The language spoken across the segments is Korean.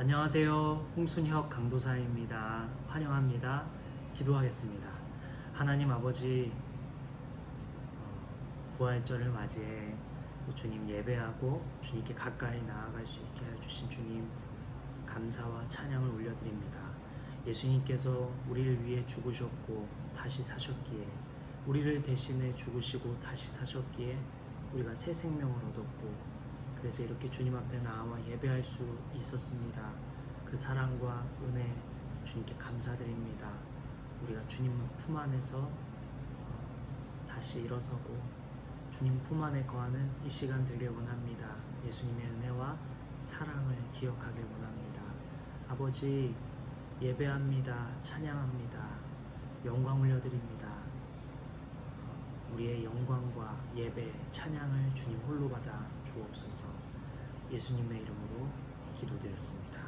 안녕하세요. 홍순혁 강도사입니다. 환영합니다. 기도하겠습니다. 하나님 아버지, 부활절을 맞이해 주님 예배하고 주님께 가까이 나아갈 수 있게 해주신 주님 감사와 찬양을 올려드립니다. 예수님께서 우리를 위해 죽으셨고 다시 사셨기에, 우리를 대신해 죽으시고 다시 사셨기에 우리가 새 생명을 얻었고, 그래서 이렇게 주님 앞에 나와 예배할 수 있었습니다. 그 사랑과 은혜 주님께 감사드립니다. 우리가 주님 품 안에서 다시 일어서고 주님 품 안에 거하는 이 시간 되길 원합니다. 예수님의 은혜와 사랑을 기억하길 원합니다. 아버지, 예배합니다. 찬양합니다. 영광 올려드립니다. 우리의 영광과 예배, 찬양을 주님 홀로 받아 주옵소서. 예수님의 이름으로 기도드렸습니다.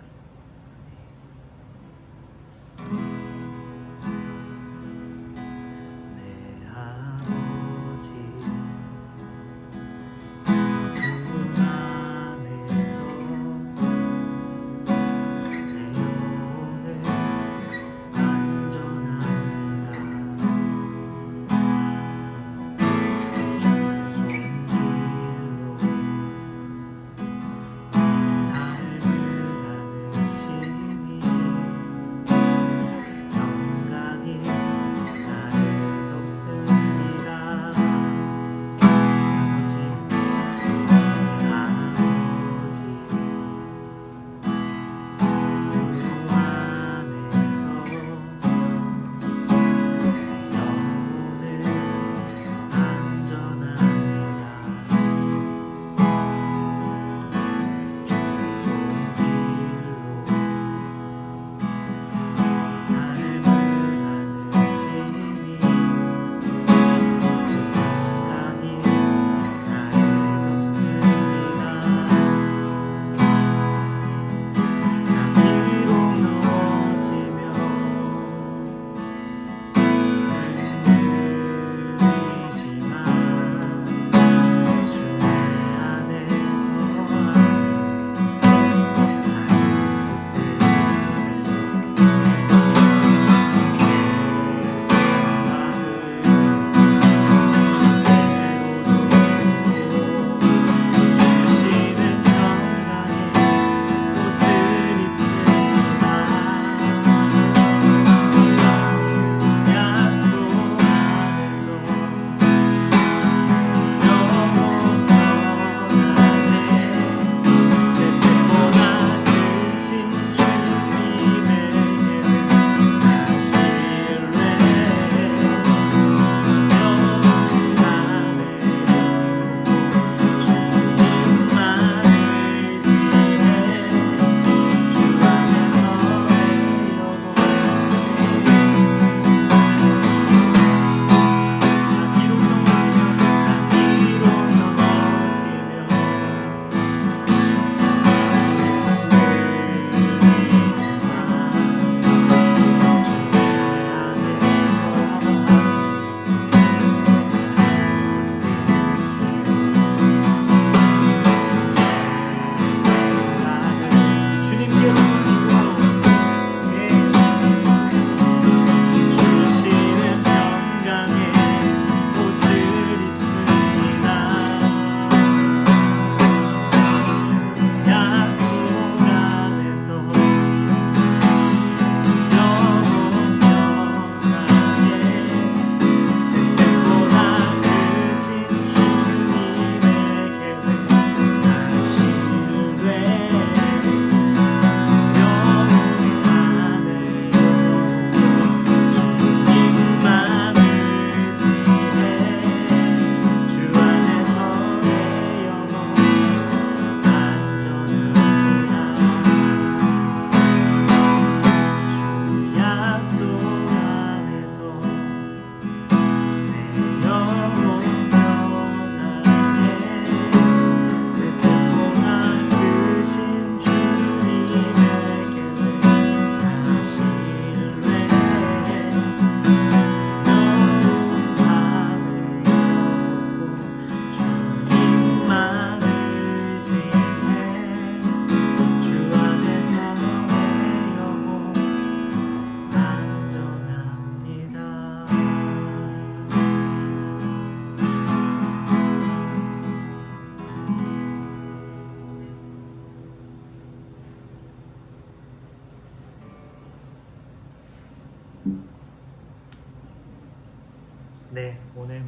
내 아버지, 그 안에서 내 영혼을 안전합니다. 주 손길로 내 삶을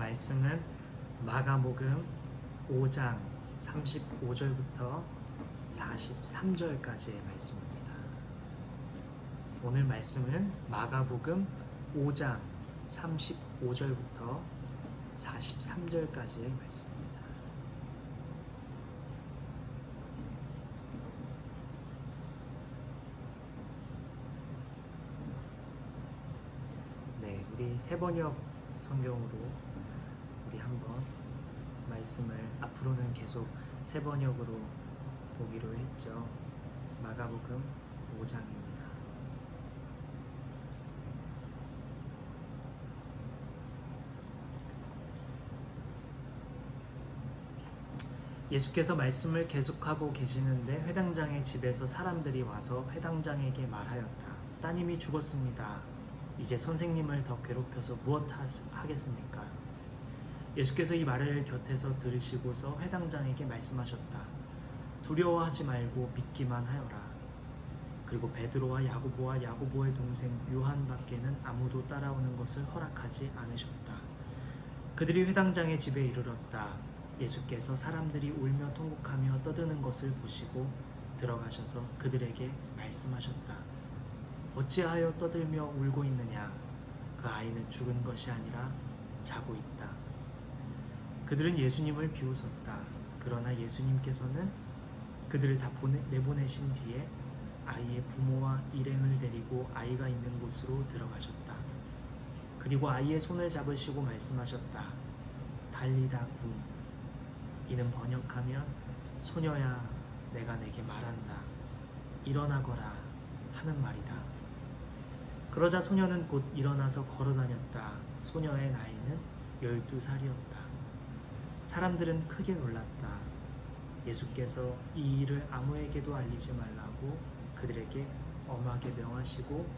말씀은 마가복음 5장 35절부터 43절까지의 말씀입니다. 오늘 말씀은 마가복음 5장 35절부터 43절까지의 말씀입니다. 네, 우리 세번역 성경으로 우리 한번 말씀을 앞으로는 계속 세번역으로 보기로 했죠. 마가복음 5장입니다. 예수께서 말씀을 계속하고 계시는데 회당장의 집에서 사람들이 와서 회당장에게 말하였다. 따님이 죽었습니다. 이제 선생님을 더 괴롭혀서 무엇 하겠습니까? 예수께서 이 말을 곁에서 들으시고서 회당장에게 말씀하셨다. 두려워하지 말고 믿기만 하여라. 그리고 베드로와 야고보와 야고보의 동생 요한밖에는 아무도 따라오는 것을 허락하지 않으셨다. 그들이 회당장의 집에 이르렀다. 예수께서 사람들이 울며 통곡하며 떠드는 것을 보시고 들어가셔서 그들에게 말씀하셨다. 어찌하여 떠들며 울고 있느냐? 그 아이는 죽은 것이 아니라 자고 있다. 그들은 예수님을 비웃었다. 그러나 예수님께서는 그들을 다 내보내신 뒤에 아이의 부모와 일행을 데리고 아이가 있는 곳으로 들어가셨다. 그리고 아이의 손을 잡으시고 말씀하셨다. 달리다 굼. 이는 번역하면 소녀야 내가 내게 말한다. 일어나거라 하는 말이다. 그러자 소녀는 곧 일어나서 걸어다녔다. 소녀의 나이는 12살이었다. 사람들은 크게 놀랐다. 예수께서 이 일을 아무에게도 알리지 말라고 그들에게 엄하게 명하시고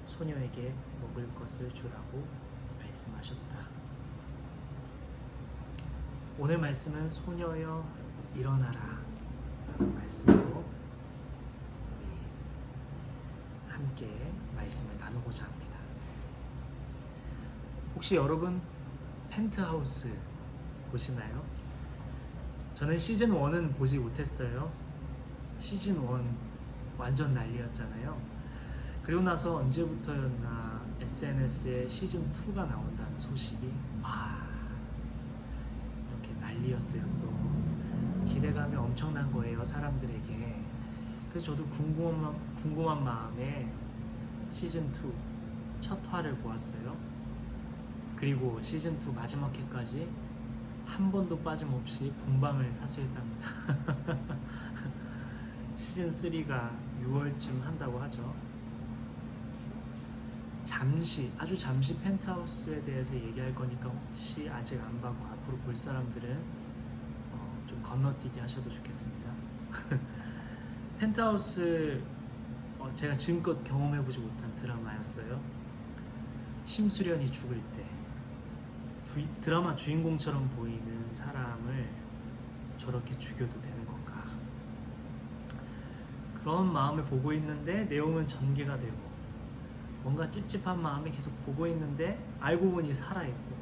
소녀에게 먹을 것을 주라고 말씀하셨다. 오늘 말씀은 소녀여 일어나라 라는 말씀으로 우리 함께 말씀을 나누고자 합니다. 혹시 여러분 펜트하우스 보시나요? 저는 시즌 1은 보지 못했어요. 시즌 1 완전 난리였잖아요. 그리고 나서 언제부터였나 SNS에 시즌 2가 나온다는 소식이 이렇게 난리였어요. 또 기대감이 엄청난 거예요, 사람들에게. 그래서 저도 궁금한 마음에 시즌 2 첫 화를 보았어요. 그리고 시즌 2 마지막 회까지 한 번도 빠짐없이 본방을 사수했답니다. 시즌 3가 6월쯤 한다고 하죠. 아주 잠시 펜트하우스에 대해서 얘기할 거니까 혹시 아직 안 봤고 앞으로 볼 사람들은 좀 건너뛰기 하셔도 좋겠습니다. 펜트하우스 제가 지금껏 경험해보지 못한 드라마였어요. 심수련이 죽을 때 드라마 주인공처럼 보이는 사람을 저렇게 죽여도 되는 건가? 그런 마음을 보고 있는데 내용은 전개가 되고 뭔가 찝찝한 마음에 계속 보고 있는데 알고 보니 살아있고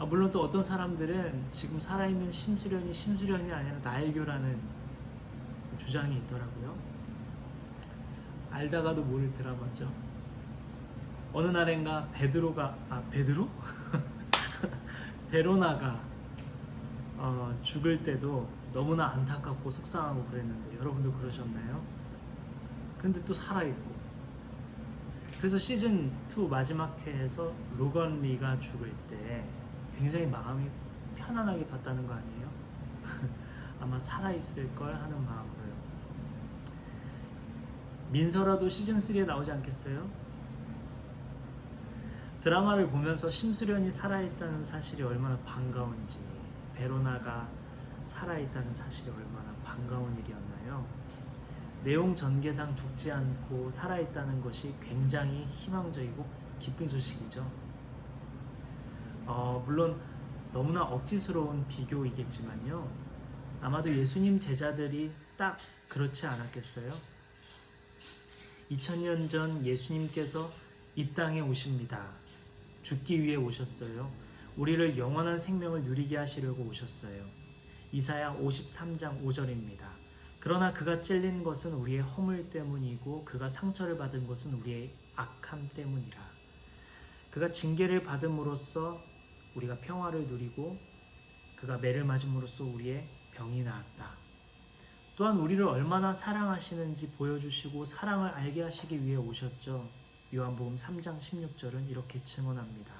물론 또 어떤 사람들은 지금 살아있는 심수련이 아니라 나일교라는 주장이 있더라고요. 알다가도 모를 드라마죠. 어느 날엔가 베드로? 베로나가 죽을 때도 너무나 안타깝고 속상하고 그랬는데 여러분도 그러셨나요? 근데 또 살아있고 그래서 시즌 2 마지막 회에서 로건 리가 죽을 때 굉장히 마음이 편안하게 봤다는 거 아니에요? 아마 살아있을 걸 하는 마음으로요. 민서라도 시즌 3에 나오지 않겠어요? 드라마를 보면서 심수련이 살아있다는 사실이 얼마나 반가운지, 베로나가 살아있다는 사실이 얼마나 반가운 일이었나요? 내용 전개상 죽지 않고 살아있다는 것이 굉장히 희망적이고 기쁜 소식이죠. 물론 너무나 억지스러운 비교이겠지만요. 아마도 예수님 제자들이 딱 그렇지 않았겠어요? 2000년 전 예수님께서 이 땅에 오십니다. 죽기 위해 오셨어요. 우리를 영원한 생명을 누리게 하시려고 오셨어요. 이사야 53장 5절입니다. 그러나 그가 찔린 것은 우리의 허물 때문이고 그가 상처를 받은 것은 우리의 악함 때문이라. 그가 징계를 받음으로써 우리가 평화를 누리고 그가 매를 맞음으로써 우리의 병이 나았다. 또한 우리를 얼마나 사랑하시는지 보여주시고 사랑을 알게 하시기 위해 오셨죠. 요한복음 3장 16절은 이렇게 증언합니다.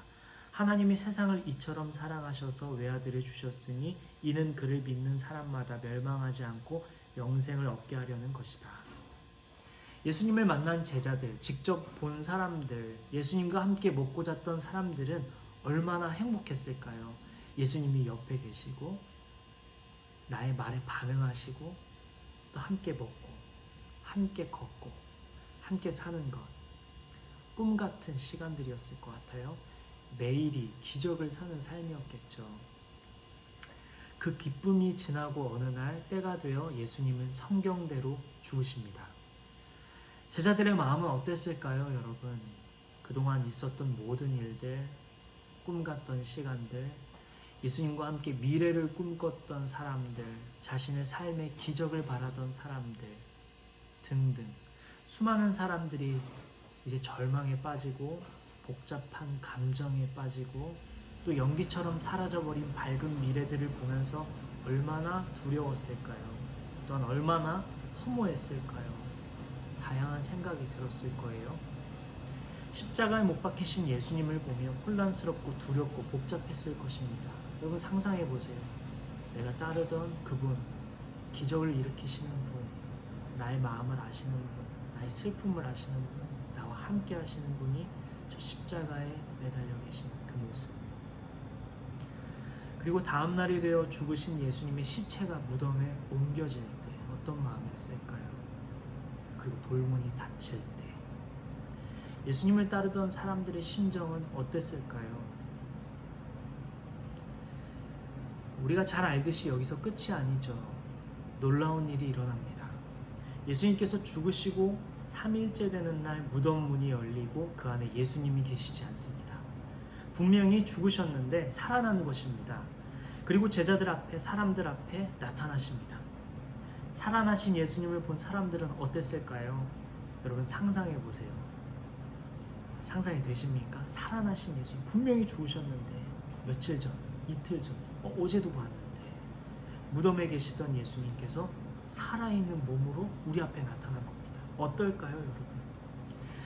하나님이 세상을 이처럼 사랑하셔서 외아들을 주셨으니 이는 그를 믿는 사람마다 멸망하지 않고 영생을 얻게 하려는 것이다. 예수님을 만난 제자들, 직접 본 사람들, 예수님과 함께 먹고 잤던 사람들은 얼마나 행복했을까요? 예수님이 옆에 계시고 나의 말에 반응하시고 또 함께 먹고 함께 걷고 함께 사는 것, 꿈 같은 시간들이었을 것 같아요. 매일이 기적을 사는 삶이었겠죠. 그 기쁨이 지나고 어느 날 때가 되어 예수님은 성경대로 죽으십니다. 제자들의 마음은 어땠을까요, 여러분? 그동안 있었던 모든 일들, 꿈 같던 시간들, 예수님과 함께 미래를 꿈꿨던 사람들, 자신의 삶의 기적을 바라던 사람들 등등 수많은 사람들이 이제 절망에 빠지고 복잡한 감정에 빠지고 또 연기처럼 사라져버린 밝은 미래들을 보면서 얼마나 두려웠을까요? 또한 얼마나 허무했을까요? 다양한 생각이 들었을 거예요. 십자가에 못 박히신 예수님을 보며 혼란스럽고 두렵고 복잡했을 것입니다. 여러분 상상해 보세요. 내가 따르던 그분, 기적을 일으키시는 분, 나의 마음을 아시는 분, 나의 슬픔을 아시는 분, 나와 함께 하시는 분이 저 십자가에 매달려 계신 그 모습. 그리고 다음 날이 되어 죽으신 예수님의 시체가 무덤에 옮겨질 때 어떤 마음이었을까요? 그리고 돌문이 닫힐 때 예수님을 따르던 사람들의 심정은 어땠을까요? 우리가 잘 알듯이 여기서 끝이 아니죠. 놀라운 일이 일어납니다. 예수님께서 죽으시고 3일째 되는 날 무덤 문이 열리고 그 안에 예수님이 계시지 않습니다. 분명히 죽으셨는데 살아난 것입니다. 그리고 제자들 앞에, 사람들 앞에 나타나십니다. 살아나신 예수님을 본 사람들은 어땠을까요? 여러분 상상해 보세요. 상상이 되십니까? 살아나신 예수님, 분명히 죽으셨는데 며칠 전, 이틀 전, 어제도 봤는데 무덤에 계시던 예수님께서 살아있는 몸으로 우리 앞에 나타난 겁니다. 어떨까요, 여러분?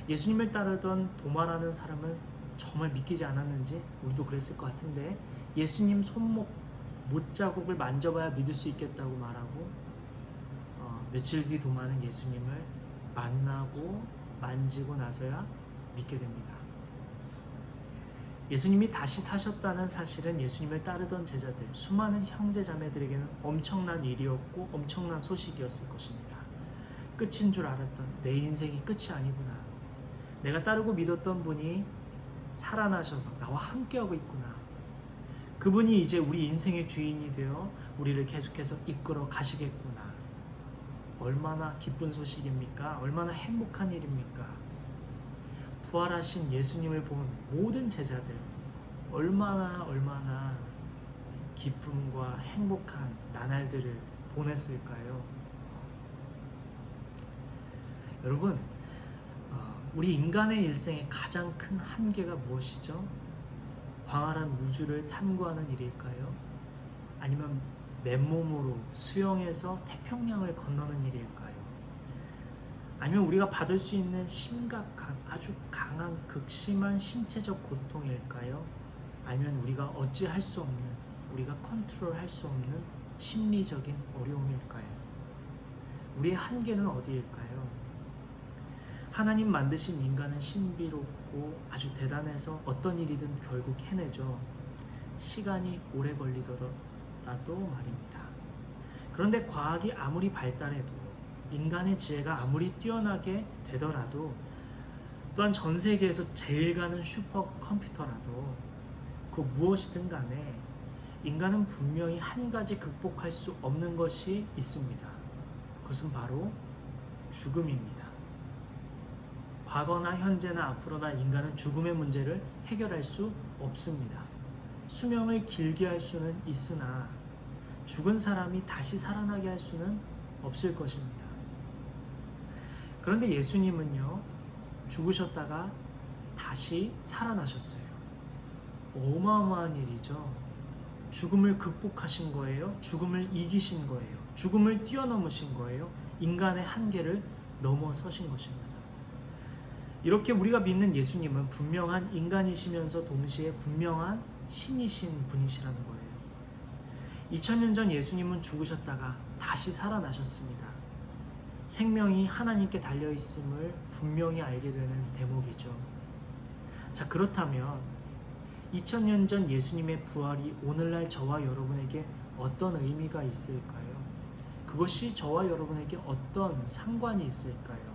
예수님을 따르던 도마라는 사람은 정말 믿기지 않았는지 우리도 그랬을 것 같은데 예수님 손목 못자국을 만져봐야 믿을 수 있겠다고 말하고 며칠 뒤 도마는 예수님을 만나고 만지고 나서야 믿게 됩니다. 예수님이 다시 사셨다는 사실은 예수님을 따르던 제자들, 수많은 형제 자매들에게는 엄청난 일이었고 엄청난 소식이었을 것입니다. 끝인 줄 알았던 내 인생이 끝이 아니구나. 내가 따르고 믿었던 분이 살아나셔서 나와 함께하고 있구나. 그분이 이제 우리 인생의 주인이 되어 우리를 계속해서 이끌어 가시겠구나. 얼마나 기쁜 소식입니까? 얼마나 행복한 일입니까? 부활하신 예수님을 본 모든 제자들 얼마나 기쁨과 행복한 나날들을 보냈을까요? 여러분, 우리 인간의 일생의 가장 큰 한계가 무엇이죠? 광활한 우주를 탐구하는 일일까요? 아니면 맨몸으로 수영해서 태평양을 건너는 일일까요? 아니면 우리가 받을 수 있는 심각한 아주 강한 극심한 신체적 고통일까요? 아니면 우리가 어찌할 수 없는, 우리가 컨트롤할 수 없는 심리적인 어려움일까요? 우리의 한계는 어디일까요? 하나님 만드신 인간은 신비롭고 아주 대단해서 어떤 일이든 결국 해내죠. 시간이 오래 걸리더라도 말입니다. 그런데 과학이 아무리 발달해도 인간의 지혜가 아무리 뛰어나게 되더라도 또한 전 세계에서 제일 가는 슈퍼컴퓨터라도 그 무엇이든 간에 인간은 분명히 한 가지 극복할 수 없는 것이 있습니다. 그것은 바로 죽음입니다. 과거나 현재나 앞으로나 인간은 죽음의 문제를 해결할 수 없습니다. 수명을 길게 할 수는 있으나 죽은 사람이 다시 살아나게 할 수는 없을 것입니다. 그런데 예수님은요, 죽으셨다가 다시 살아나셨어요. 어마어마한 일이죠. 죽음을 극복하신 거예요. 죽음을 이기신 거예요. 죽음을 뛰어넘으신 거예요. 인간의 한계를 넘어서신 것입니다. 이렇게 우리가 믿는 예수님은 분명한 인간이시면서 동시에 분명한 신이신 분이시라는 거예요. 2000년 전 예수님은 죽으셨다가 다시 살아나셨습니다. 생명이 하나님께 달려있음을 분명히 알게 되는 대목이죠. 자, 그렇다면 2000년 전 예수님의 부활이 오늘날 저와 여러분에게 어떤 의미가 있을까요? 그것이 저와 여러분에게 어떤 상관이 있을까요?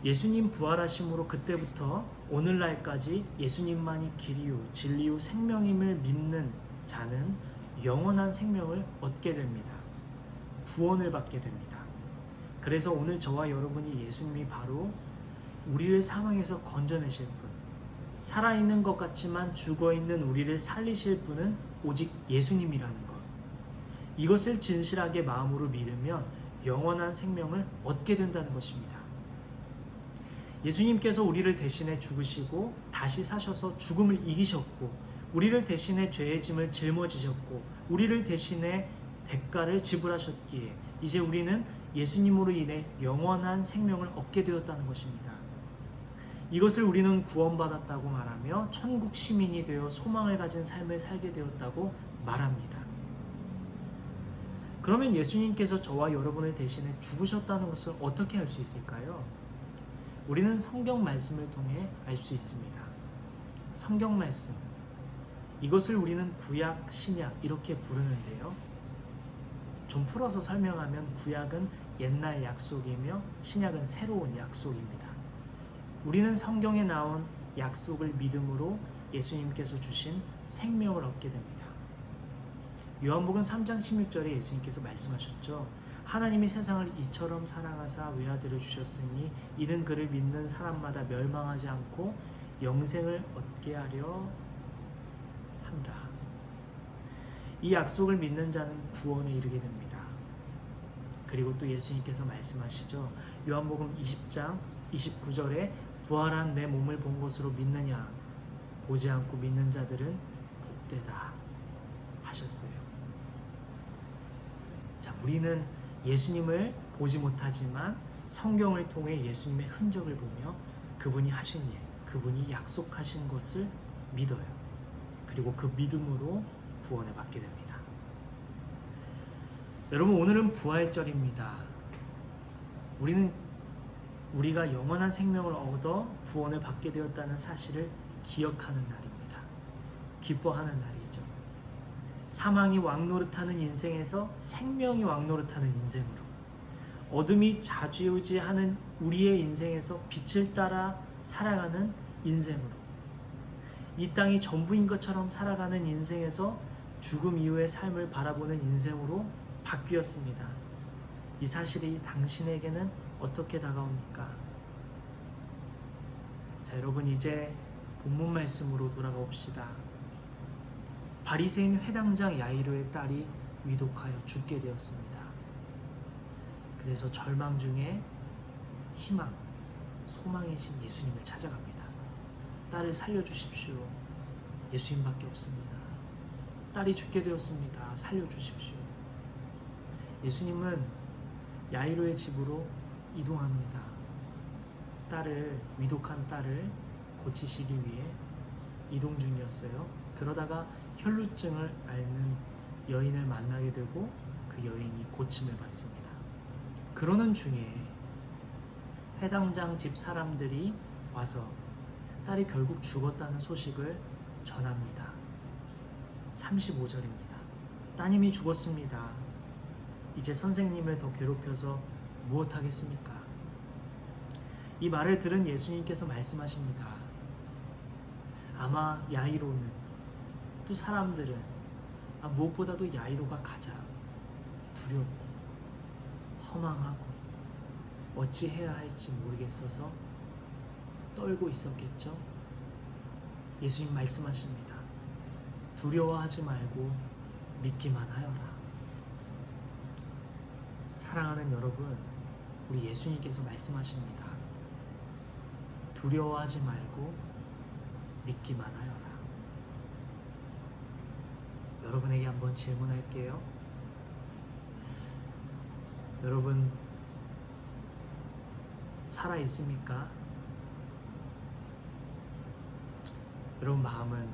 예수님 부활하심으로 그때부터 오늘날까지 예수님만이 길이요 진리요 생명임을 믿는 자는 영원한 생명을 얻게 됩니다. 구원을 받게 됩니다. 그래서 오늘 저와 여러분이 예수님이 바로 우리를 사망에서 건져내실 분, 살아있는 것 같지만 죽어있는 우리를 살리실 분은 오직 예수님이라는 것, 이것을 진실하게 마음으로 믿으면 영원한 생명을 얻게 된다는 것입니다. 예수님께서 우리를 대신해 죽으시고 다시 사셔서 죽음을 이기셨고, 우리를 대신해 죄의 짐을 짊어지셨고, 우리를 대신해 대가를 지불하셨기에 이제 우리는 예수님으로 인해 영원한 생명을 얻게 되었다는 것입니다. 이것을 우리는 구원받았다고 말하며 천국 시민이 되어 소망을 가진 삶을 살게 되었다고 말합니다. 그러면 예수님께서 저와 여러분을 대신해 죽으셨다는 것을 어떻게 알 수 있을까요? 우리는 성경 말씀을 통해 알 수 있습니다. 성경 말씀, 이것을 우리는 구약, 신약 이렇게 부르는데요. 좀 풀어서 설명하면 구약은 옛날 약속이며 신약은 새로운 약속입니다. 우리는 성경에 나온 약속을 믿음으로 예수님께서 주신 생명을 얻게 됩니다. 요한복음 3장 16절에 예수님께서 말씀하셨죠. 하나님이 세상을 이처럼 사랑하사 외아들을 주셨으니 이는 그를 믿는 사람마다 멸망하지 않고 영생을 얻게 하려 한다. 이 약속을 믿는 자는 구원에 이르게 됩니다. 그리고 또 예수님께서 말씀하시죠. 요한복음 20장 29절에 부활한 내 몸을 본 것으로 믿느냐, 보지 않고 믿는 자들은 복되다 하셨어요. 자, 우리는 예수님을 보지 못하지만 성경을 통해 예수님의 흔적을 보며 그분이 하신 일, 그분이 약속하신 것을 믿어요. 그리고 그 믿음으로 구원을 받게 됩니다. 여러분, 오늘은 부활절입니다. 우리가 영원한 생명을 얻어 구원을 받게 되었다는 사실을 기억하는 날입니다. 기뻐하는 날이죠. 사망이 왕노릇하는 인생에서 생명이 왕노릇하는 인생으로, 어둠이 좌지우지하는 우리의 인생에서 빛을 따라 살아가는 인생으로, 이 땅이 전부인 것처럼 살아가는 인생에서 죽음 이후의 삶을 바라보는 인생으로 바뀌었습니다. 이 사실이 당신에게는 어떻게 다가옵니까? 자, 여러분, 이제 본문 말씀으로 돌아가 봅시다. 바리새인 회당장 야이로의 딸이 위독하여 죽게 되었습니다. 그래서 절망 중에 희망, 소망이신 예수님을 찾아갑니다. 딸을 살려주십시오. 예수님밖에 없습니다. 딸이 죽게 되었습니다. 살려주십시오. 예수님은 야이로의 집으로 이동합니다. 위독한 딸을 고치시기 위해 이동 중이었어요. 그러다가 혈루증을 앓는 여인을 만나게 되고 그 여인이 고침을 받습니다. 그러는 중에 회당장 집 사람들이 와서 딸이 결국 죽었다는 소식을 전합니다. 35절입니다. 따님이 죽었습니다. 이제 선생님을 더 괴롭혀서 무엇하겠습니까? 이 말을 들은 예수님께서 말씀하십니다. 아마 야이로는, 또 사람들은 무엇보다도 야이로가 가장 두렵고 허망하고 어찌해야 할지 모르겠어서 떨고 있었겠죠. 예수님 말씀하십니다. 두려워하지 말고 믿기만 하여라. 사랑하는 여러분, 우리 예수님께서 말씀하십니다. 두려워하지 말고 믿기만 하여라. 여러분에게 한번 질문할게요. 여러분 살아 있습니까? 여러분 마음은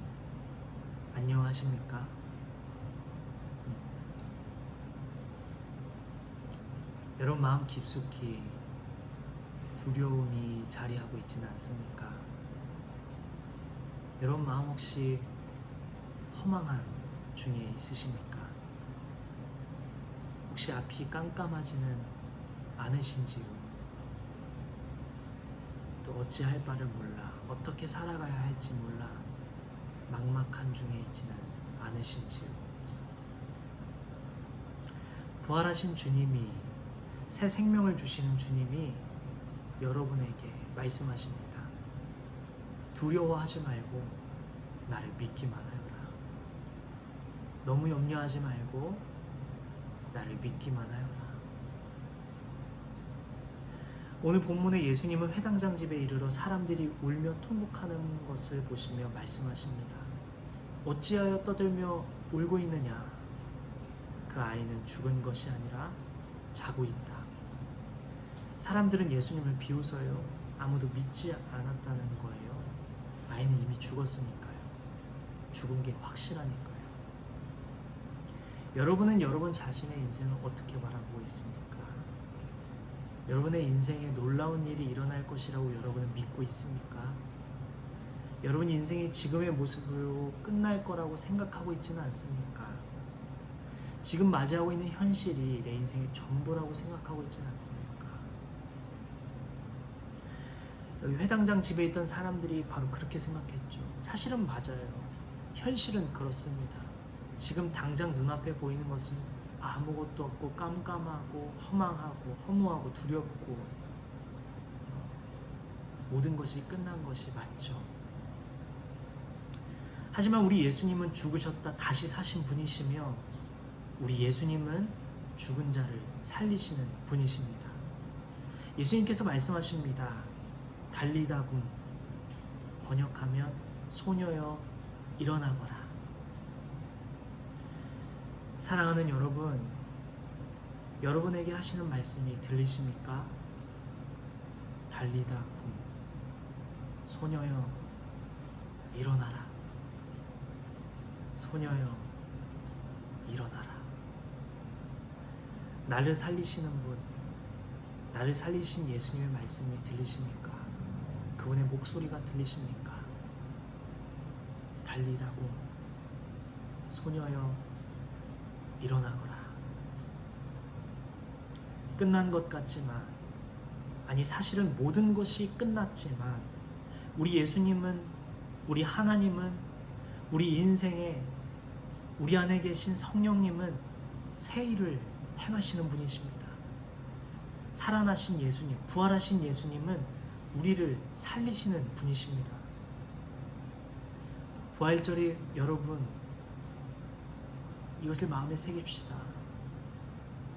안녕하십니까? 여러분 마음 깊숙이 두려움이 자리하고 있지는 않습니까? 여러분 마음 혹시 허망한 중에 있으십니까? 혹시 앞이 깜깜하지는 않으신지요? 또 어찌할 바를 몰라, 어떻게 살아가야 할지 몰라 막막한 중에 있지는 않으신지요? 부활하신 주님이, 새 생명을 주시는 주님이 여러분에게 말씀하십니다. 두려워하지 말고 나를 믿기만 하여라. 너무 염려하지 말고 나를 믿기만 하여라. 오늘 본문에 예수님은 회당장 집에 이르러 사람들이 울며 통곡하는 것을 보시며 말씀하십니다. 어찌하여 떠들며 울고 있느냐? 그 아이는 죽은 것이 아니라 자고 있다. 사람들은 예수님을 비웃어요. 아무도 믿지 않았다는 거예요. 아이는 이미 죽었으니까요. 죽은 게 확실하니까요. 여러분은 여러분 자신의 인생을 어떻게 바라보고 있습니까? 여러분의 인생에 놀라운 일이 일어날 것이라고 여러분은 믿고 있습니까? 여러분 인생이 지금의 모습으로 끝날 거라고 생각하고 있지는 않습니까? 지금 맞이하고 있는 현실이 내 인생의 전부라고 생각하고 있지는 않습니까? 여기 회당장 집에 있던 사람들이 바로 그렇게 생각했죠. 사실은 맞아요. 현실은 그렇습니다. 지금 당장 눈앞에 보이는 것은 아무것도 없고 깜깜하고 허망하고 허무하고 두렵고 모든 것이 끝난 것이 맞죠. 하지만 우리 예수님은 죽으셨다 다시 사신 분이시며 우리 예수님은 죽은 자를 살리시는 분이십니다. 예수님께서 말씀하십니다. 달리다굼, 번역하면 소녀여 일어나거라. 사랑하는 여러분, 여러분에게 하시는 말씀이 들리십니까? 달리다굼, 소녀여 일어나라. 소녀여 일어나라. 나를 살리시는 분, 나를 살리신 예수님의 말씀이 들리십니까? 그분의 목소리가 들리십니까? 달리다굼, 소녀여 일어나거라. 끝난 것 같지만, 아니 사실은 모든 것이 끝났지만 우리 예수님은, 우리 하나님은, 우리 인생에 우리 안에 계신 성령님은 새 일을 행하시는 분이십니다. 살아나신 예수님, 부활하신 예수님은 우리를 살리시는 분이십니다. 부활절이 여러분 이것을 마음에 새깁시다.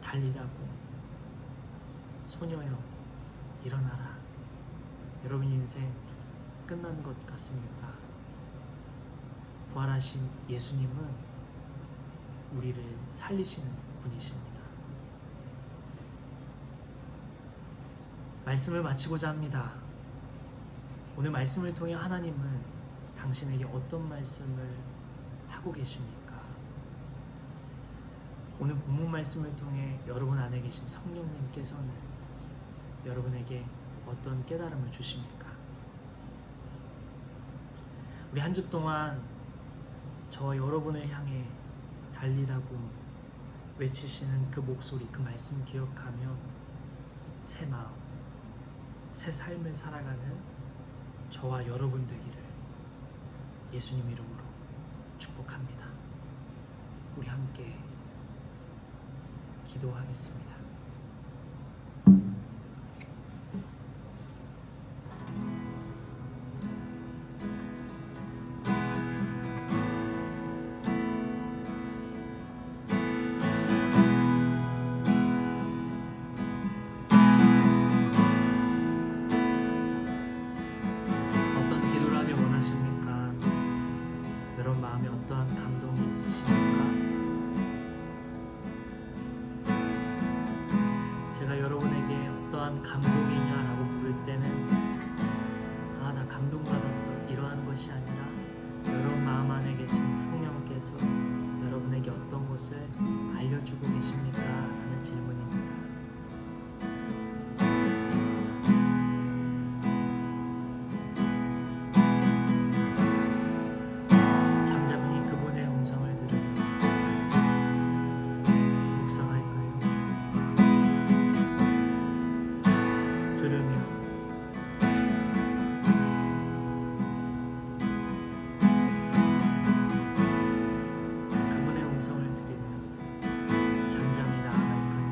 달리다굼, 소녀여 일어나라. 여러분 인생 끝난 것 같습니까? 부활하신 예수님은 우리를 살리시는 분이십니다. 말씀을 마치고자 합니다. 오늘 말씀을 통해 하나님은 당신에게 어떤 말씀을 하고 계십니까? 오늘 본문 말씀을 통해 여러분 안에 계신 성령님께서는 여러분에게 어떤 깨달음을 주십니까? 우리 한 주 동안 저와 여러분을 향해 달리다굼 외치시는 그 목소리, 그 말씀 기억하며 새 마음, 새 삶을 살아가는 저와 여러분 되기를 예수님 이름으로 축복합니다. 우리 함께 기도하겠습니다. 이런 감동이냐라고 물을 때는 아, 나 감동받았어, 이러한 것이 아니라 여러분 마음 안에 계신 성령께서 여러분에게 어떤 것을 알려주고 계십니까? 하는 질문입니다. 잠잠히 그분의 음성을 들으며 묵상할까요? 들으며 그분의 음성을 들으며 잠잠히 나아갈까요?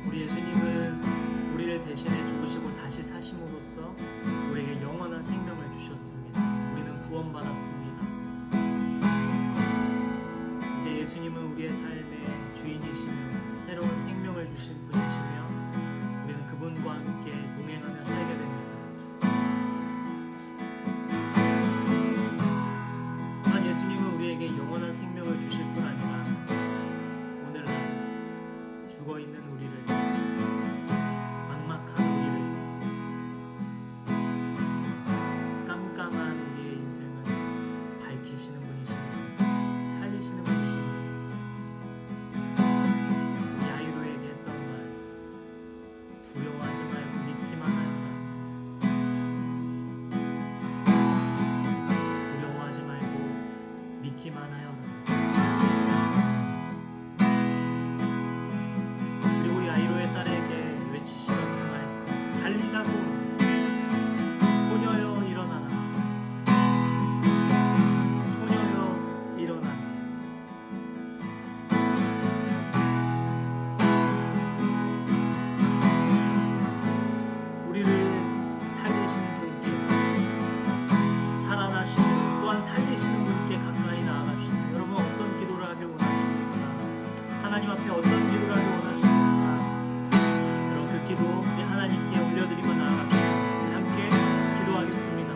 우리 예수님은 우리를 대신해 죽으시고 다시 사심으로써 우리에게 영원한 생명을 주셨습니다. 우리는 구원받았습니다. 이제 예수님은 우리의 삶의 주인이시며 새로운 생명을 주신 분이시며 우리는 그분과 함께 동행하며 살게 됩니다. 단 예수님은 우리에게 영원한 생명을 주실 뿐 아니라 오늘날 죽어있는 우리를, 막막한 우리를, 깜깜한 우리의 인생을 밝히시는 분이십니다. 살리시는 분이십니다. 야이로에게 했던 말, 두려워하지 말고 믿기만 하여라. 두려워하지 말고 믿기만 하여라. 그리고 야이로의 딸에게 외치시는 그 말씀, 달리다고 소녀여 일어나라. 소녀여 일어나라. 우리를 살리시는 분께, 살아나시는 또한 살리시는 분께 가까이 나아갑시다. 여러분 어떤 기도를 하길 원하십니까? 하나님 앞에 어떤 기도를 하길 원하십니까? 여러분 그 기도 우리 하나님께 올려드리고 나아갑시다. 우리 함께 기도하겠습니다.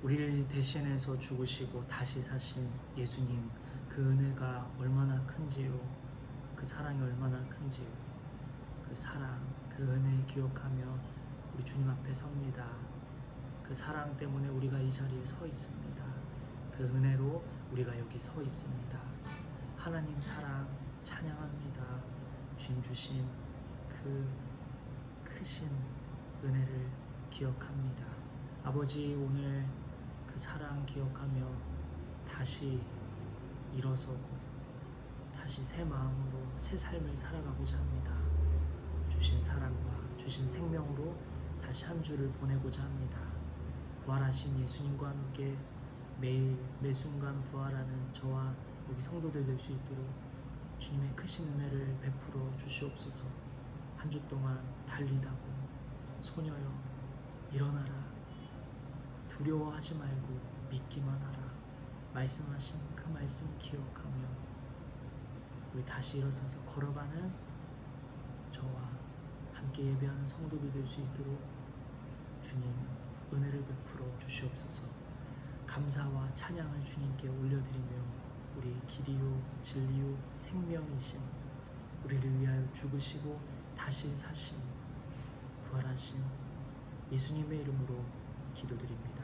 우리를 대신해서 죽으시고 다시 사신 예수님, 그 은혜가 얼마나 큰지요. 그 사랑이 얼마나 큰지요. 그 사랑, 그 은혜 기억하며 우리 주님 앞에 섭니다. 그 사랑 때문에 우리가 이 자리에 서 있습니다. 그 은혜로 우리가 여기 서 있습니다. 하나님 사랑 찬양합니다. 주님 주신 그 크신 은혜를 기억합니다. 아버지, 오늘 그 사랑 기억하며 다시 일어서고 다시 새 마음으로 새 삶을 살아가고자 합니다. 주신 사랑과 주신 생명으로 다시 한 주를 보내고자 합니다. 부활하신 예수님과 함께 매일 매순간 부활하는 저와 여기 성도들 될 수 있도록 주님의 크신 은혜를 베풀어 주시옵소서. 한 주 동안 달리다고 소녀여 일어나라, 두려워하지 말고 믿기만 하라 말씀하신 그 말씀 기억하며 우리 다시 일어서서 걸어가는 저와 함께 예배하는 성도들 될 수 있도록 주님 은혜를 베풀어 주시옵소서. 감사와 찬양을 주님께 올려드리며 우리 길이요 진리요 생명이신 우리를 위하여 죽으시고 다시 사신 부활하신 예수님의 이름으로 기도드립니다.